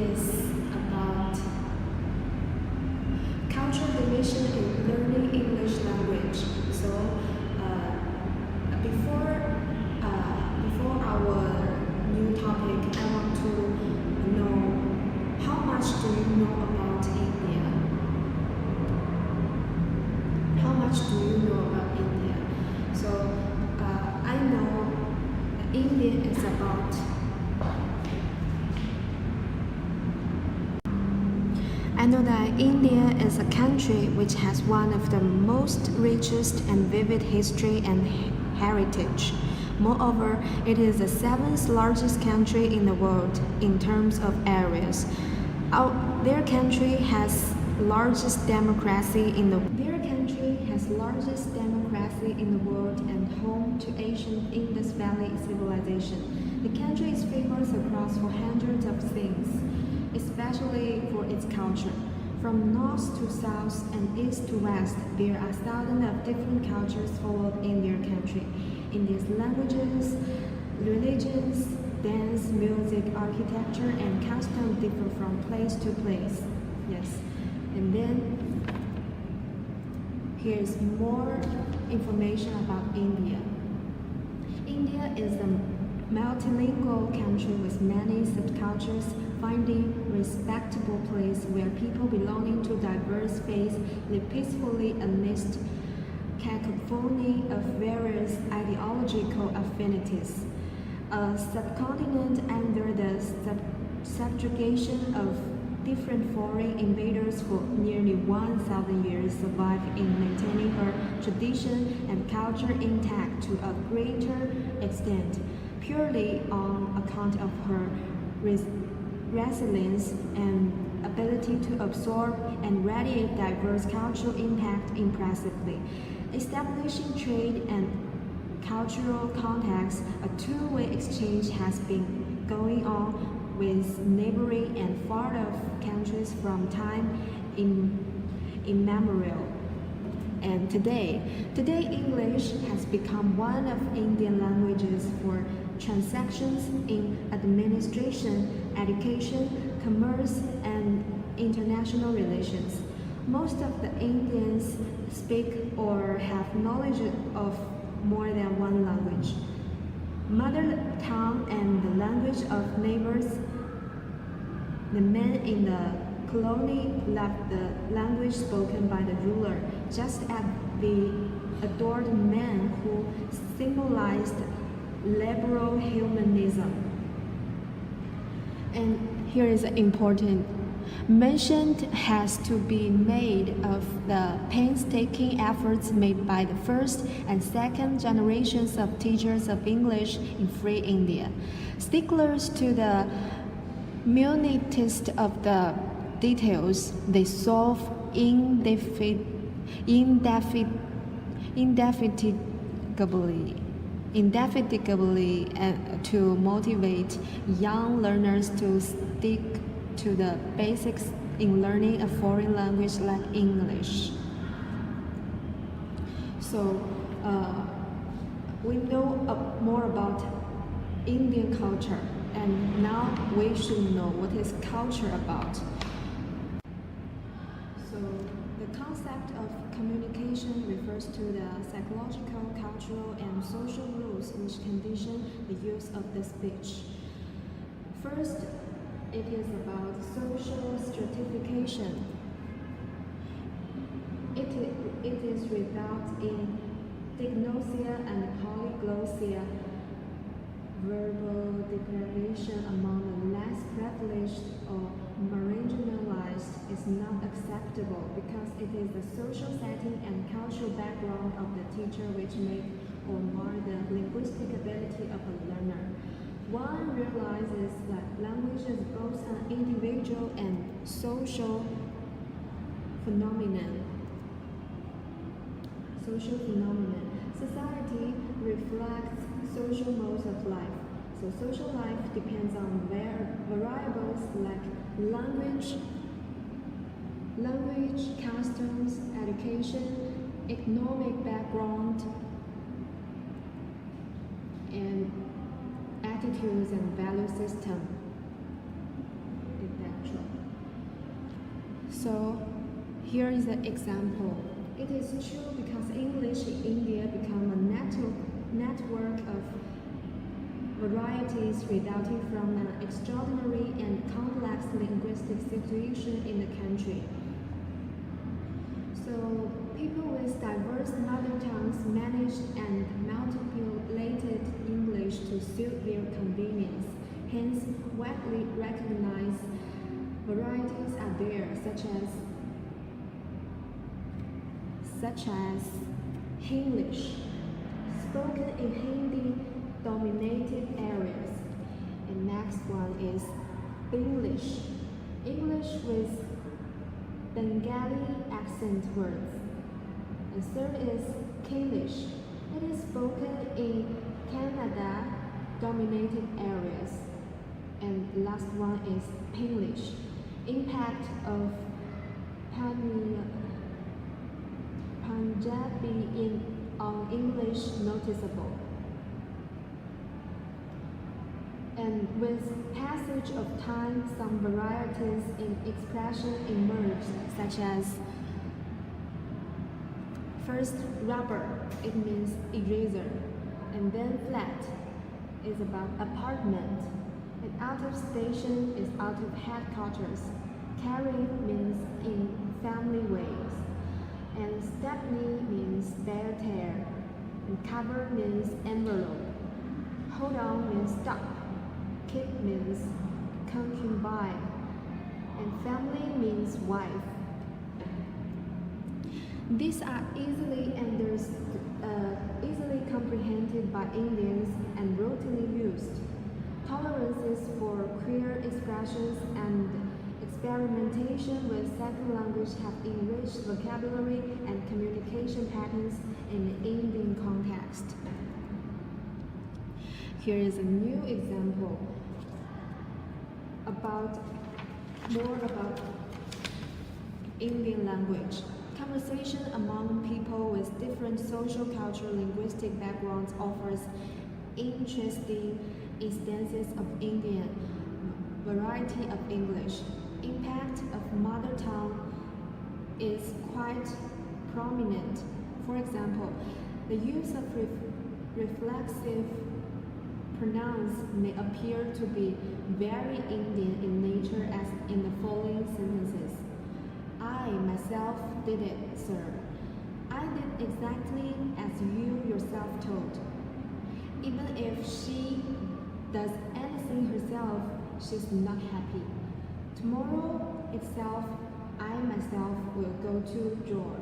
is about cultural division in learning English language. So before our new topic, I want to know how much do you know about India? How much do you know about India? So I know India is about I know that India is a country which has one of the most richest and vivid history and heritage. Moreover, it is the seventh largest country in the world in terms of areas. Their country has largest democracy in the world and home to ancient Indus Valley civilization. The country is famous across for hundreds of things, especially for its culture. From north to south and east to west, there are thousands of different cultures followed in their country. India's languages, religions, dance, music, architecture, and customs differ from place to place. Yes, and then here's more information about India. India is a multilingual country with many subcultures, finding respectable place where people belonging to diverse faiths live peacefully amidst cacophony of various ideological affinities. A subcontinent under the subjugation of different foreign invaders for nearly 1,000 years survived in maintaining her tradition and culture intact to a greater extent, purely on account of her resilience and ability to absorb and radiate diverse cultural impact impressively. Establishing trade and cultural contacts, a two-way exchange has been going on with neighboring and far-off countries from time immemorial. And today English has become one of Indian languages for transactions in administration, education, commerce, and international relations. Most of the Indians speak or have knowledge of more than one language. Mother tongue and the language of neighbors. The men in the colony left the language spoken by the ruler, just as the adored man who symbolized liberal humanism. And here is important. Mention has to be made of the painstaking efforts made by the first and second generations of teachers of English in free India. Sticklers to the minutest of the details, they solve indefatigably to motivate young learners to stick to the basics in learning a foreign language like English. So we know more about Indian culture, and now we should know what is culture about. So the concept of communication refers to the psychological, cultural, and social rules which condition the use of the speech. First, it is about social stratification. It is result in dysgnosia and polyglossia. Verbal deprivation among the less privileged or marginalized is not acceptable because it is the social setting and cultural background of the teacher which make or mar the linguistic ability of a learner. One realizes that language is both an individual and social phenomenon. Society reflects social modes of life. So social life depends on variables like language, customs, education, economic background, and attitudes and value system. Like that. So here is an example. It is true because English in India become a network of varieties resulting from an extraordinary and complex linguistic situation in the country. So people with diverse mother tongues managed and multiplied English to suit their convenience. Hence, widely recognized varieties are there, such as Hinglish, spoken in Hindi-dominated areas. And next one is English, English with Bengali accent words. And third is Kalish. It is spoken in Canada-dominated areas. And last one is Pinglish. Impact of Punjabi on English noticeable. And with passage of time, some varieties in expression emerged, such as first rubber, it means eraser, and then flat is about apartment, and out of station is out of headquarters. Carry means in family ways, and stepney means spare tire, and cover means envelope. Hold on means stop. Kick means concubine, and family means wife. These are easily comprehended by Indians and routinely used. Tolerances for queer expressions and experimentation with second language have enriched vocabulary and communication patterns in the Indian context. Here is a new example more about Indian language. Conversation among people with different social, cultural, linguistic backgrounds offers interesting instances of Indian variety of English. Impact of mother tongue is quite prominent. For example, the use of reflexive pronouns may appear to be very Indian in nature, as in the following sentences. I myself did it, sir. I did exactly as you yourself told. Even if she does anything herself, she's not happy. Tomorrow itself, I myself will go to drawer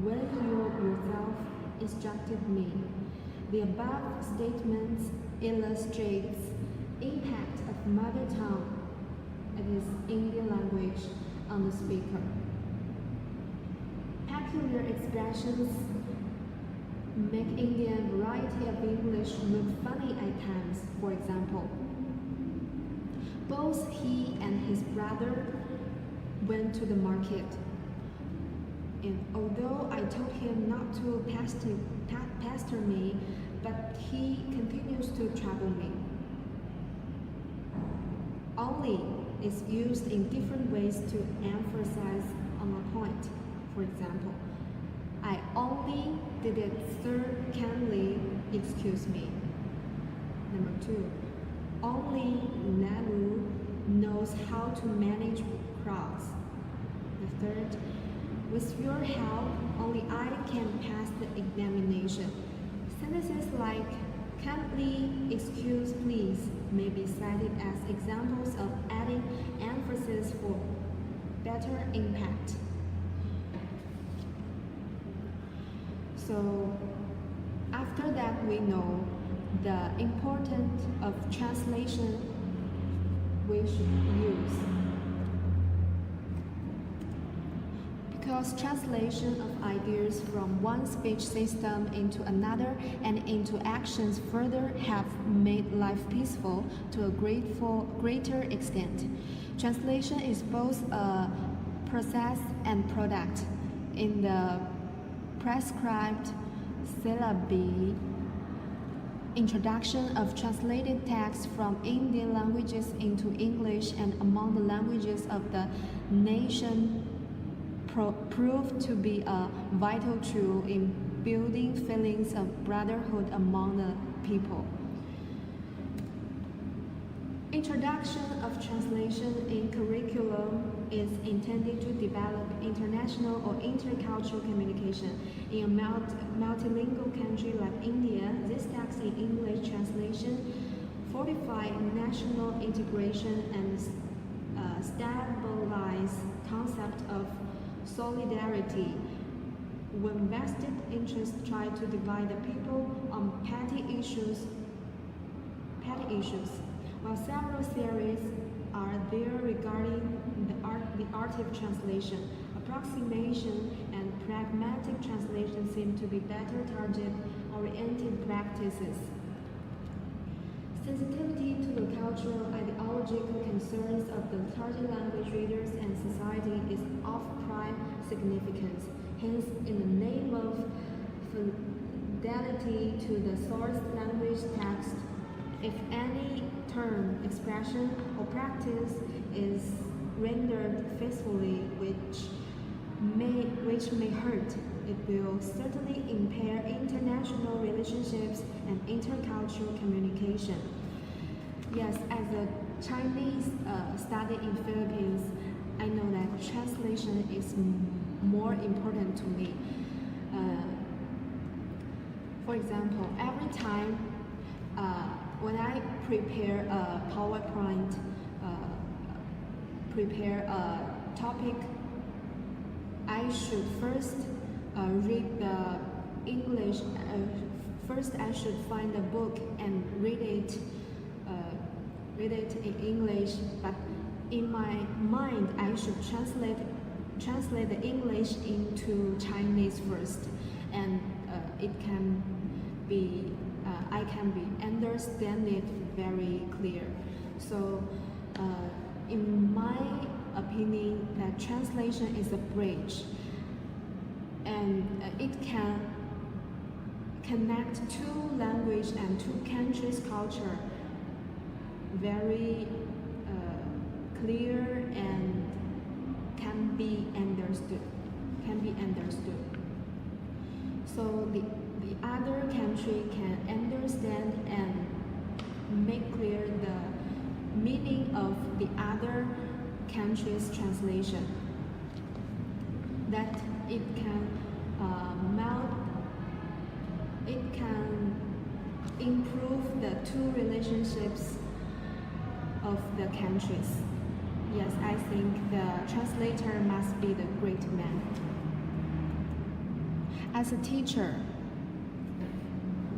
when you yourself instructed me. The above statements illustrates impact of mother tongue, that is Indian language, on the speaker. Peculiar expressions make Indian variety of English look funny at times. For example, both he and his brother went to the market, and although I told him not to pester me, but he continues to trouble me. Only is used in different ways to emphasize on a point. For example, I only did it, sir, kindly excuse me. Number 2, only Nehru knows how to manage crowds. The third, with your help, only I can pass the examination. Sentences like kindly, excuse, please may be cited as examples of adding emphasis for better impact. So after that, we know the importance of translation we should use. Because translation of ideas from one speech system into another and into actions further have made life peaceful to a greater extent. Translation is both a process and product. In the prescribed syllabi, introduction of translated text from Indian languages into English and among the languages of the nation proved to be a vital tool in building feelings of brotherhood among the people. Introduction of translation in curriculum is intended to develop international or intercultural communication. In a multilingual country like India, this text in English translation fortify national integration and stabilize concept of solidarity. When vested interests try to divide the people on petty issues, while several theories are there regarding the art of translation, approximation and pragmatic translation seem to be better target-oriented practices. Sensitivity to the cultural ideological concerns of the target language readers and society is of prime significance. Hence, in the name of fidelity to the source language text, if any term, expression, or practice is rendered faithfully, which may hurt, it will certainly impair international relationships and intercultural communication. Yes, as a Chinese study in Philippines, I know that translation is more important to me. For example, every time when I prepare a PowerPoint, prepare a topic, I should first read the English. First, I should find a book and read it in English. But in my mind, I should translate the English into Chinese first, and I can understand it very clear. So, in my opinion, that translation is a bridge, and it can connect two language and two countries' culture very clear and can be understood. So the other country can understand and make clear the meaning of the other country's translation. That it can improve the two relationships of the countries. Yes, I think the translator must be the great man. As a teacher,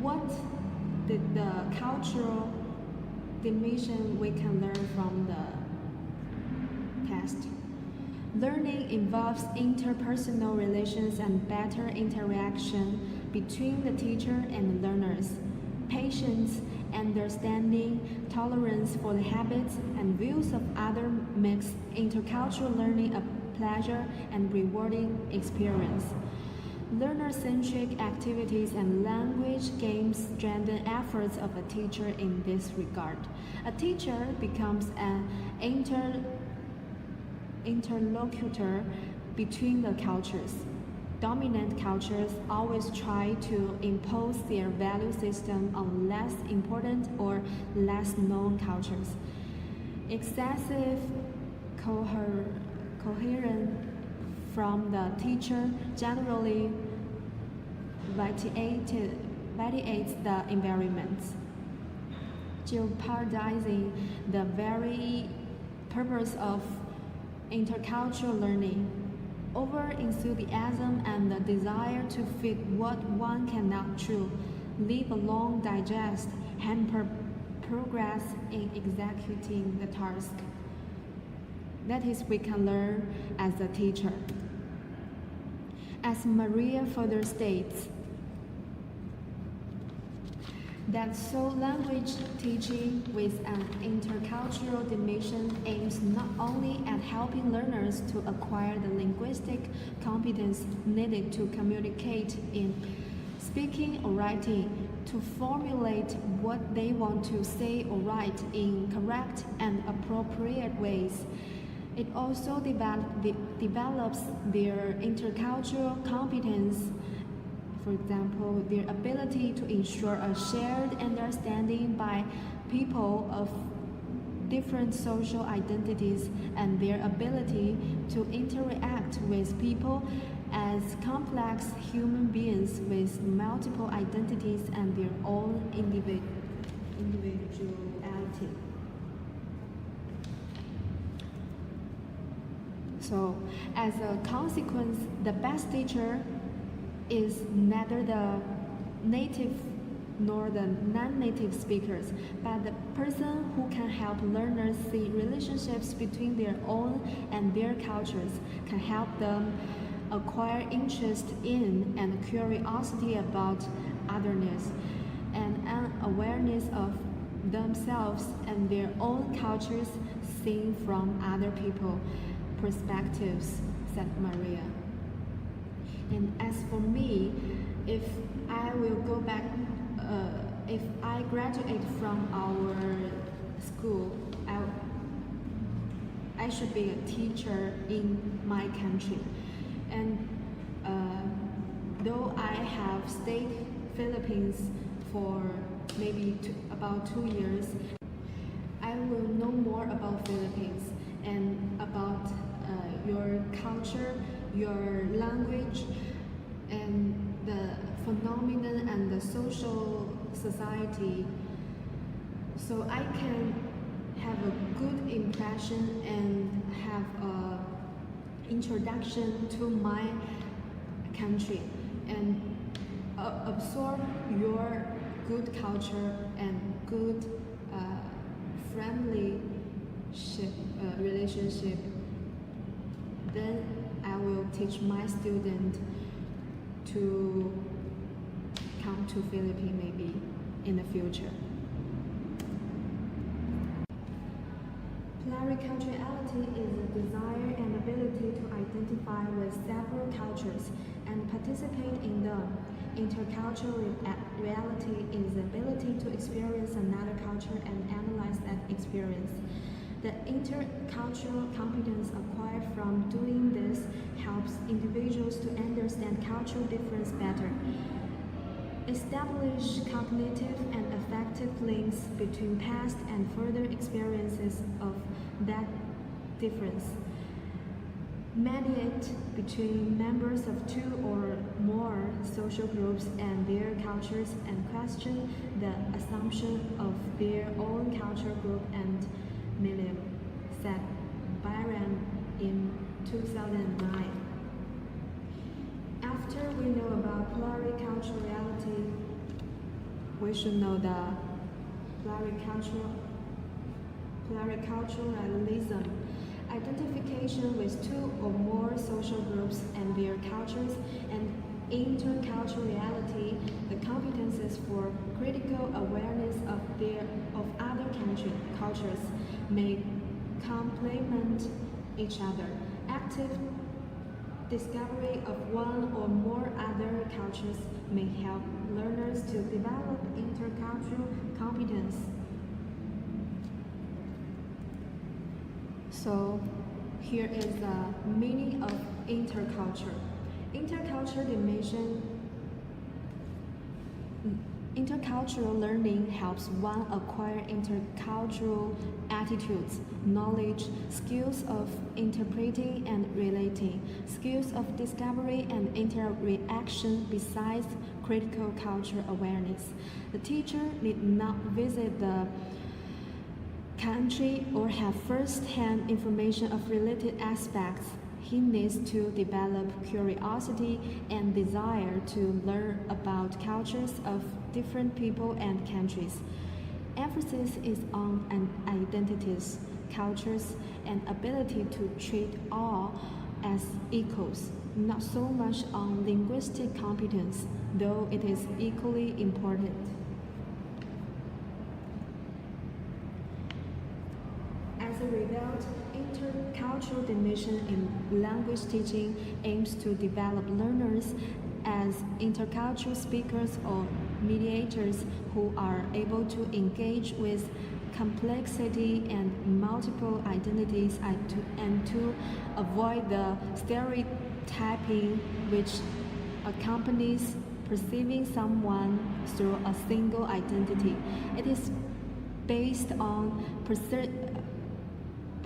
what the cultural dimension we can learn from the text? Learning involves interpersonal relations and better interaction between the teacher and the learners. Patience, understanding, tolerance for the habits and views of others makes intercultural learning a pleasure and rewarding experience. Learner-centric activities and language games strengthen efforts of a teacher in this regard. A teacher becomes an interlocutor between the cultures. Dominant cultures always try to impose their value system on less important or less known cultures. Excessive coherence from the teacher generally vitiates the environment, jeopardizing the very purpose of intercultural learning. Over-enthusiasm and the desire to fit what one cannot chew, leave alone digest, hamper progress in executing the task. That is, we can learn as a teacher. As Maria further states, that so language teaching with an intercultural dimension aims not only at helping learners to acquire the linguistic competence needed to communicate in speaking or writing, to formulate what they want to say or write in correct and appropriate ways. It also develops their intercultural competence, for example, their ability to ensure a shared understanding by people of different social identities and their ability to interact with people as complex human beings with multiple identities and their own individuality. So, as a consequence, the best teacher is neither the native nor the non-native speakers, but the person who can help learners see relationships between their own and their cultures, can help them acquire interest in and curiosity about otherness, and an awareness of themselves and their own cultures seen from other people's perspectives, said Maria. And as for me, if I will go back, if I graduate from our school, I should be a teacher in my country. And though I have stayed Philippines for maybe about 2 years, I will know more about Philippines and about your culture, your language, and the phenomenon and the social society, so I can have a good impression and have a introduction to my country and absorb your good culture and good friendlyship relationship. Then I will teach my student to come to Philippines maybe in the future. Pluriculturality is a desire and ability to identify with several cultures and participate in them. Intercultural reality is the ability to experience another culture and analyze that experience. The intercultural competence acquired from doing this helps individuals to understand cultural difference better, establish cognitive and affective links between past and further experiences of that difference, mediate between members of two or more social groups and their cultures, and question the assumption of their own culture group and milieu, said Byron in 2009. After we know about pluriculturality, we should know the pluriculturalism, identification with two or more social groups and their cultures, and interculturality, the competences for critical awareness of other cultures may complement each other. Active discovery of one or more other cultures may help learners to develop intercultural competence. So here is the meaning of interculture. Intercultural learning helps one acquire intercultural attitudes, knowledge, skills of interpreting and relating, skills of discovery and interaction besides critical culture awareness. The teacher need not visit the country or have first-hand information of related aspects. He needs to develop curiosity and desire to learn about cultures of different people and countries. Emphasis is on identities, cultures, and ability to treat all as equals, not so much on linguistic competence, though it is equally important. As a result, intercultural dimension in language teaching aims to develop learners as intercultural speakers or mediators who are able to engage with complexity and multiple identities and to avoid the stereotyping which accompanies perceiving someone through a single identity. It is based on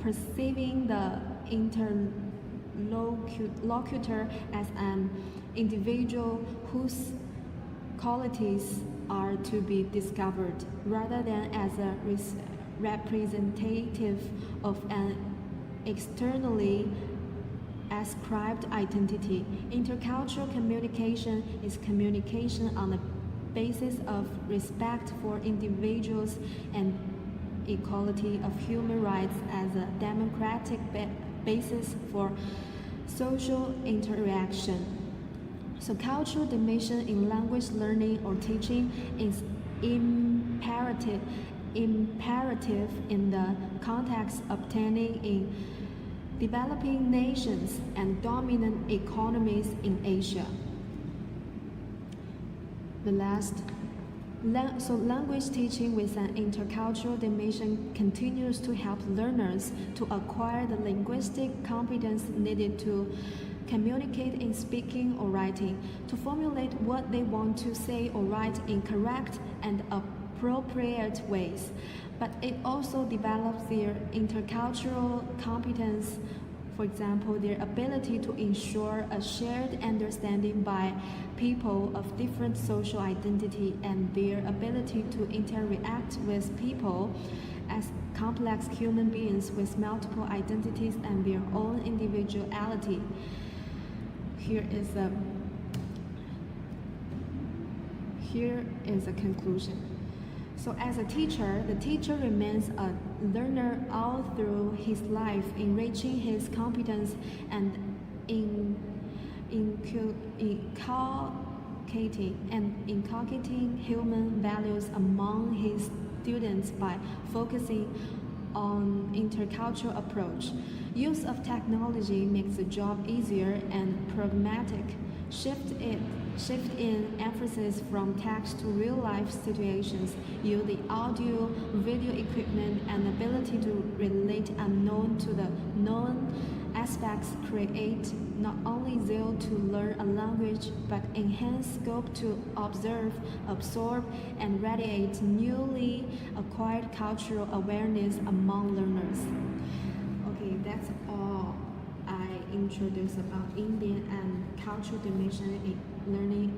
perceiving the interlocutor as an individual whose qualities are to be discovered rather than as a representative of an externally ascribed identity. Intercultural communication is communication on the basis of respect for individuals and equality of human rights as a democratic basis for social interaction. So cultural dimension in language learning or teaching is imperative in the context obtaining in developing nations and dominant economies in Asia. The last, so language teaching with an intercultural dimension continues to help learners to acquire the linguistic competence needed to communicate in speaking or writing, to formulate what they want to say or write in correct and appropriate ways. But it also develops their intercultural competence, for example, their ability to ensure a shared understanding by people of different social identity and their ability to interact with people as complex human beings with multiple identities and their own individuality. Here is a conclusion. So as a teacher, the teacher remains a learner all through his life, enriching his competence and inculcating human values among his students by focusing on intercultural approach. Use of technology makes the job easier and pragmatic. Shift in emphasis from text to real-life situations. Use the audio, video equipment, and ability to relate unknown to the known aspects create not only zeal to learn a language, but enhance scope to observe, absorb, and radiate newly acquired cultural awareness among learners. Okay, that's all I introduced about Indian and cultural dimension in learning